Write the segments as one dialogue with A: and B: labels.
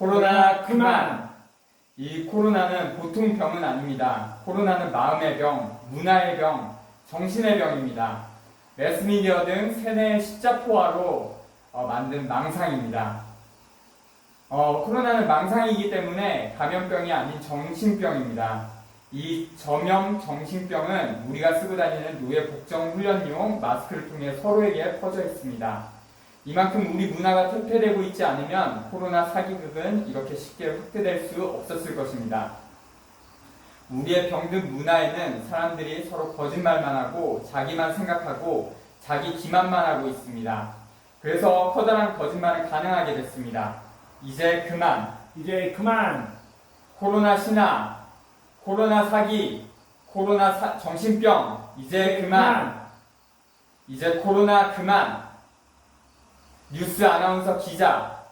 A: 코로나 그만! 이 코로나는 보통 병은 아닙니다. 코로나는 마음의 병, 문화의 병, 정신의 병입니다. 매스미디어 등 세뇌의 십자포화로 만든 망상입니다. 코로나는 망상이기 때문에 감염병이 아닌 정신병입니다. 이 전염 정신병은 우리가 쓰고 다니는 노예 복정 훈련용 마스크를 통해 서로에게 퍼져 있습니다. 이만큼 우리 문화가 퇴폐되고 있지 않으면 코로나 사기극은 이렇게 쉽게 확대될 수 없었을 것입니다. 우리의 병든 문화에는 사람들이 서로 거짓말만 하고 자기만 생각하고 자기 기만만 하고 있습니다. 그래서 커다란 거짓말은 가능하게 됐습니다. 이제 그만! 코로나 신화, 코로나 사기, 코로나 정신병, 이제 그만! 이제 코로나 그만! 뉴스 아나운서 기자,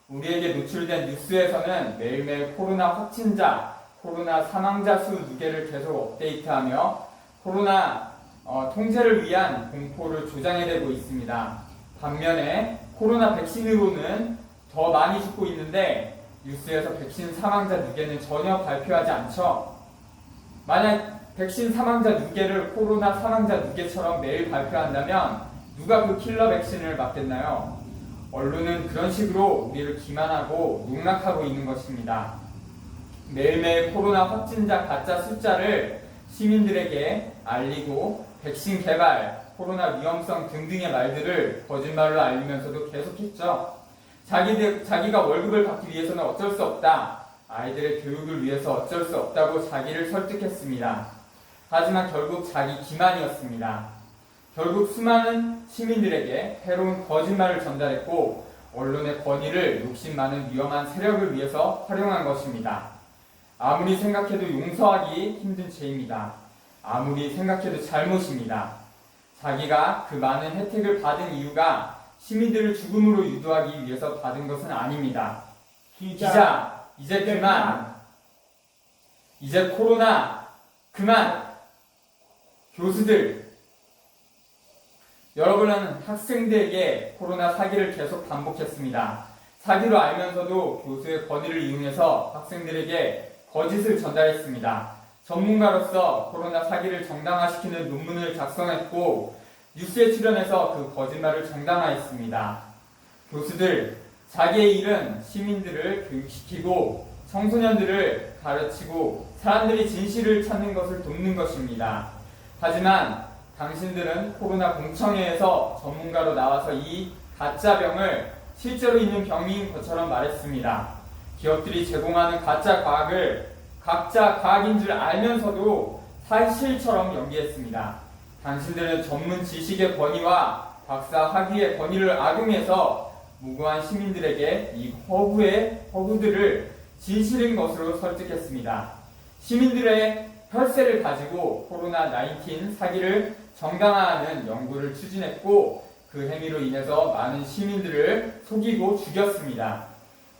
A: 우리에게 노출된 뉴스에서는 매일매일 코로나 확진자, 코로나 사망자 수 누계를 계속 업데이트하며 코로나 통제를 위한 공포를 조장해내고 있습니다. 반면에 코로나 백신으로는 더 많이 죽고 있는데 뉴스에서 백신 사망자 누계는 전혀 발표하지 않죠. 만약 백신 사망자 누계를 코로나 사망자 누계처럼 매일 발표한다면 누가 그 킬러 백신을 맞겠나요? 언론은 그런 식으로 우리를 기만하고 농락하고 있는 것입니다. 매일매일 코로나 확진자 가짜 숫자를 시민들에게 알리고 백신 개발, 코로나 위험성 등등의 말들을 거짓말로 알리면서도 계속했죠. 자기가 월급을 받기 위해서는 어쩔 수 없다. 아이들의 교육을 위해서 어쩔 수 없다고 자기를 설득했습니다. 하지만 결국 자기 기만이었습니다. 결국 수많은 시민들에게 해로운 거짓말을 전달했고 언론의 권위를 욕심 많은 위험한 세력을 위해서 활용한 것입니다. 아무리 생각해도 용서하기 힘든 죄입니다. 아무리 생각해도 잘못입니다. 자기가 그 많은 혜택을 받은 이유가 시민들을 죽음으로 유도하기 위해서 받은 것은 아닙니다. 기자, 이제 그만! 이제 코로나 그만! 교수들, 여러분은 학생들에게 코로나 사기를 계속 반복했습니다. 사기로 알면서도 교수의 권위를 이용해서 학생들에게 거짓을 전달했습니다. 전문가로서 코로나 사기를 정당화시키는 논문을 작성했고 뉴스에 출연해서 그 거짓말을 정당화했습니다. 교수들, 자기의 일은 시민들을 교육시키고 청소년들을 가르치고 사람들이 진실을 찾는 것을 돕는 것입니다. 하지만 당신들은 코로나 공청회에서 전문가로 나와서 이 가짜병을 실제로 있는 병인 것처럼 말했습니다. 기업들이 제공하는 가짜 과학을 각자 과학인 줄 알면서도 사실처럼 연기했습니다. 당신들은 전문 지식의 권위와 박사 학위의 권위를 악용해서 무고한 시민들에게 이 허구들을 진실인 것으로 설득했습니다. 시민들의 혈세를 가지고 코로나19 사기를 정당화하는 연구를 추진했고 그 행위로 인해서 많은 시민들을 속이고 죽였습니다.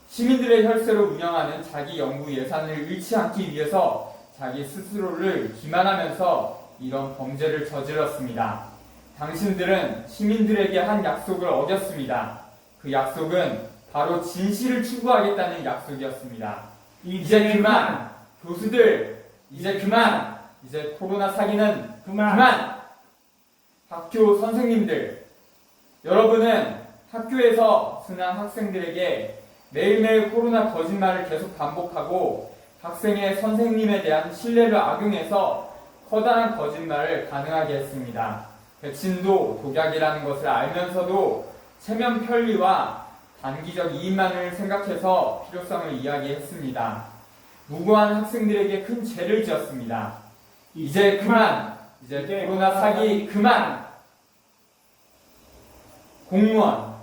A: 시민들의 혈세로 운영하는 자기 연구 예산을 잃지 않기 위해서 자기 스스로를 기만하면서 이런 범죄를 저질렀습니다. 당신들은 시민들에게 한 약속을 어겼습니다. 그 약속은 바로 진실을 추구하겠다는 약속이었습니다. 이제 그만! 교수들, 이제 그만! 이제 코로나 사기는 그만! 학교 선생님들, 여러분은 학교에서 순한 학생들에게 매일매일 코로나 거짓말을 계속 반복하고 학생의 선생님에 대한 신뢰를 악용해서 커다란 거짓말을 가능하게 했습니다. 백신도 독약이라는 것을 알면서도 체면 편리와 단기적 이익만을 생각해서 필요성을 이야기했습니다. 무고한 학생들에게 큰 죄를 지었습니다. 이제 그만! 이제 코로나 사기 그만! 공무원,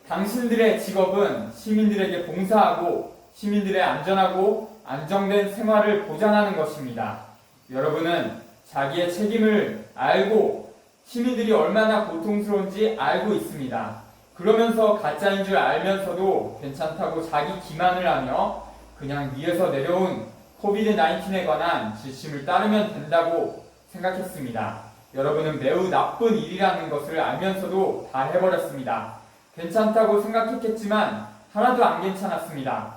A: 당신들의 직업은 시민들에게 봉사하고 시민들의 안전하고 안정된 생활을 보장하는 것입니다. 여러분은 자기의 책임을 알고 시민들이 얼마나 고통스러운지 알고 있습니다. 그러면서 가짜인 줄 알면서도 괜찮다고 자기 기만을 하며 그냥 위에서 내려온 코비드-19에 관한 지침을 따르면 된다고 생각했습니다. 여러분은 매우 나쁜 일이라는 것을 알면서도 다 해버렸습니다. 괜찮다고 생각했겠지만 하나도 안 괜찮았습니다.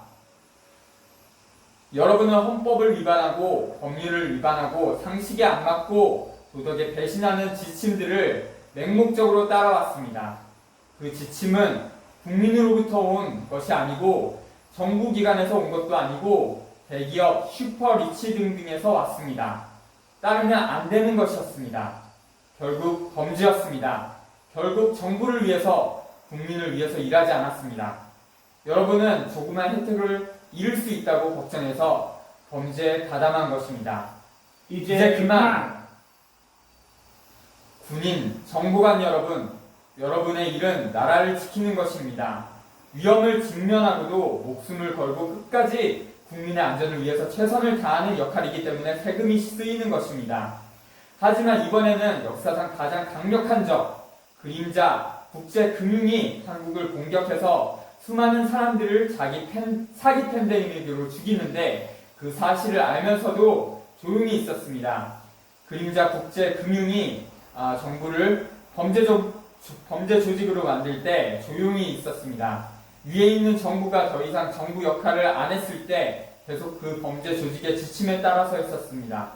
A: 여러분은 헌법을 위반하고 법률을 위반하고 상식에 안 맞고 도덕에 배신하는 지침들을 맹목적으로 따라왔습니다. 그 지침은 국민으로부터 온 것이 아니고 정부기관에서 온 것도 아니고 대기업, 슈퍼리치 등등에서 왔습니다. 따르면 안 되는 것이었습니다. 결국 범죄였습니다. 결국 정부를 위해서, 국민을 위해서 일하지 않았습니다. 여러분은 조그만 혜택을 잃을 수 있다고 걱정해서 범죄에 가담한 것입니다. 이제 그만! 군인, 정보관 여러분, 여러분의 일은 나라를 지키는 것입니다. 위험을 직면하고도 목숨을 걸고 끝까지 국민의 안전을 위해서 최선을 다하는 역할이기 때문에 세금이 쓰이는 것입니다. 하지만 이번에는 역사상 가장 강력한 적, 그림자, 국제금융이 한국을 공격해서 수많은 사람들을 자기 사기 팬데믹으로 죽이는데 그 사실을 알면서도 조용히 있었습니다. 그림자 국제금융이 정부를 범죄 조직으로 만들 때 조용히 있었습니다. 위에 있는 정부가 더 이상 정부 역할을 안 했을 때 계속 그 범죄 조직의 지침에 따라서 했었습니다.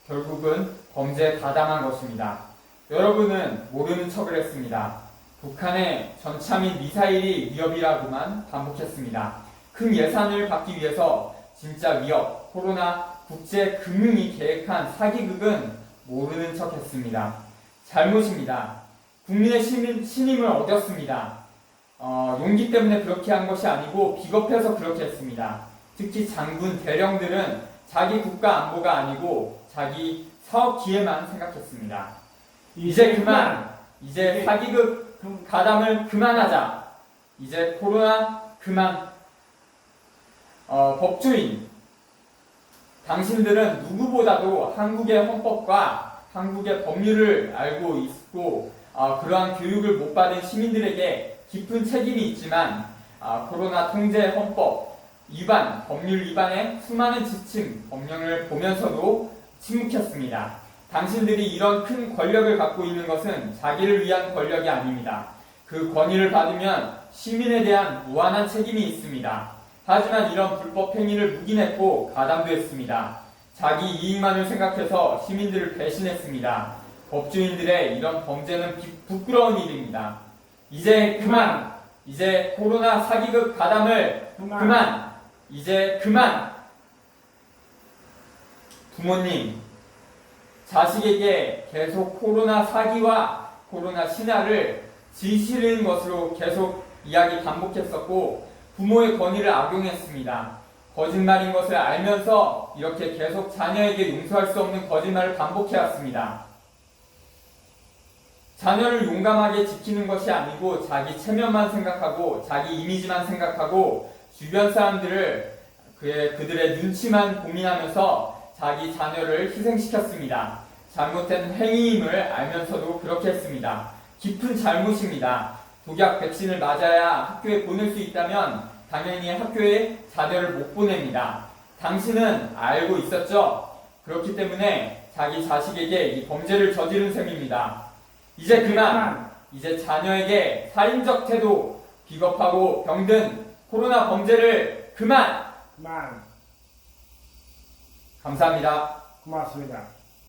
A: 결국은 범죄에 가담한 것입니다. 여러분은 모르는 척을 했습니다. 북한의 전차 및 미사일이 위협이라고만 반복했습니다. 큰 예산을 받기 위해서 진짜 위협, 코로나 국제금융이 계획한 사기극은 모르는 척 했습니다. 잘못입니다. 국민의 신임을 얻었습니다. 용기 때문에 그렇게 한 것이 아니고 비겁해서 그렇게 했습니다. 특히 장군, 대령들은 자기 국가 안보가 아니고 자기 사업 기회만 생각했습니다. 이제 그만! 이제 사기극 가담을 그만하자! 이제 코로나 그만! 법조인, 당신들은 누구보다도 한국의 헌법과 한국의 법률을 알고 있고 그러한 교육을 못 받은 시민들에게 깊은 책임이 있지만 코로나 통제 헌법 위반, 법률 위반의 수많은 지침, 법령을 보면서도 침묵했습니다. 당신들이 이런 큰 권력을 갖고 있는 것은 자기를 위한 권력이 아닙니다. 그 권위를 받으면 시민에 대한 무한한 책임이 있습니다. 하지만 이런 불법 행위를 묵인했고 가담도 했습니다. 자기 이익만을 생각해서 시민들을 배신했습니다. 법조인들의 이런 범죄는 부끄러운 일입니다. 이제 그만! 이제 코로나 사기극 가담을 그만! 이제 그만! 부모님, 자식에게 계속 코로나 사기와 코로나 신화를 지시는 것으로 계속 이야기 반복했었고 부모의 권위를 악용했습니다. 거짓말인 것을 알면서 이렇게 계속 자녀에게 용서할 수 없는 거짓말을 반복해왔습니다. 자녀를 용감하게 지키는 것이 아니고 자기 체면만 생각하고 자기 이미지만 생각하고 주변 사람들을 그들의 눈치만 고민하면서 자기 자녀를 희생시켰습니다. 잘못된 행위임을 알면서도 그렇게 했습니다. 깊은 잘못입니다. 독약 백신을 맞아야 학교에 보낼 수 있다면 당연히 학교에 자녀를 못 보냅니다. 당신은 알고 있었죠? 그렇기 때문에 자기 자식에게 이 범죄를 저지른 셈입니다. 이제 그만! 이제 자녀에게 살인적 태도, 비겁하고 병든 코로나 범죄를 그만!
B: 그만.
A: 감사합니다.
B: 고맙습니다.